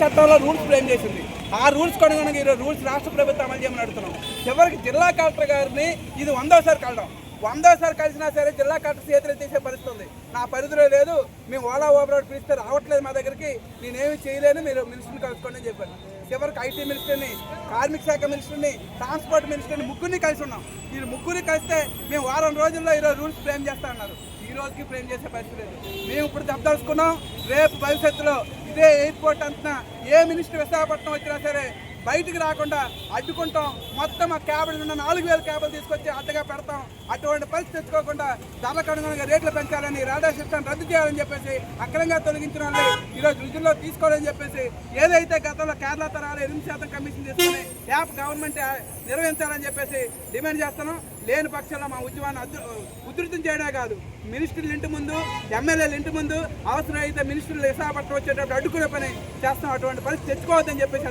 చట్టంలో rules frame చేసింది. ఆ రూల్స్ అనుగుణంగా ఈరోజు రూల్స్ రాష్ట్ర ప్రభుత్వం అమలు చేయమని అడుగుతున్నాం. చివరికి జిల్లా కలెక్టర్ గారిని ఇది 100వ కలడం, 100వ కలిసినా సరే జిల్లా కలెక్టర్ చేతులు తీసే పరిస్థితి ఉంది. నా పరిధిలో లేదు, మేము ఓలా ఓవర్ పిలిస్తే రావట్లేదు మా దగ్గరికి, నేనేమి చేయలేను, మీరు మినిస్టర్ని కలుసుకోండి అని చెప్పాను. చివరికి ఐటీ మినిస్టర్ని, కార్మిక శాఖ మినిస్టర్ని, ట్రాన్స్పోర్ట్ మినిస్టర్ని ముగ్గురిని కలిసి ఉన్నాం. ఈ ముగ్గురిని కలిస్తే మేము వారం రోజుల్లో ఈరోజు రూల్స్ ఫ్రేమ్ చేస్తా అన్నారు. ఈ రోజుకి ఫ్రేమ్ చేసే పరిస్థితి లేదు. మేము ఇప్పుడు దెబ్బదలుచుకున్నాం. రేపు భవిష్యత్తులో ఇదే ఎయిర్పోర్ట్ అంటున్నా ఏ మినిస్టర్ విశాఖపట్నం వచ్చినా సరే బయటికి రాకుండా అడ్డుకుంటాం. మొత్తం ఆ క్యాబులు ఉన్న 4000 క్యాబులు తీసుకొచ్చి అడ్డగా పెడతాం. అటువంటి పరిస్థితి తెచ్చుకోకుండా ధరలకు అనుగుణంగా రేట్లు పెంచాలని, రాడార్ సిస్టమ్ రద్దు చేయాలని చెప్పేసి, అక్రమంగా తొలగించిన వాళ్ళు ఈరోజు విధుల్లో తీసుకోవాలని చెప్పేసి, ఏదైతే గతంలో కేరళ తరాలు 8% కమిషన్ తీసుకుని యాప్ గవర్నమెంట్ నిర్వహించాలని చెప్పేసి డిమాండ్ చేస్తున్నాం. లేని పక్షంలో మా ఉద్యమాన్ని ఉధృతం చేయడమే కాదు, మినిస్టర్లు ఇంటి ముందు, ఎమ్మెల్యేలు ఇంటి ముందు, అవసరమైతే మినిస్టర్లు విశాఖపట్నం వచ్చేటప్పుడు అడ్డుకునే పని చేస్తాం. అటువంటి పరిస్థితి తెచ్చుకోవద్దని చెప్పేసి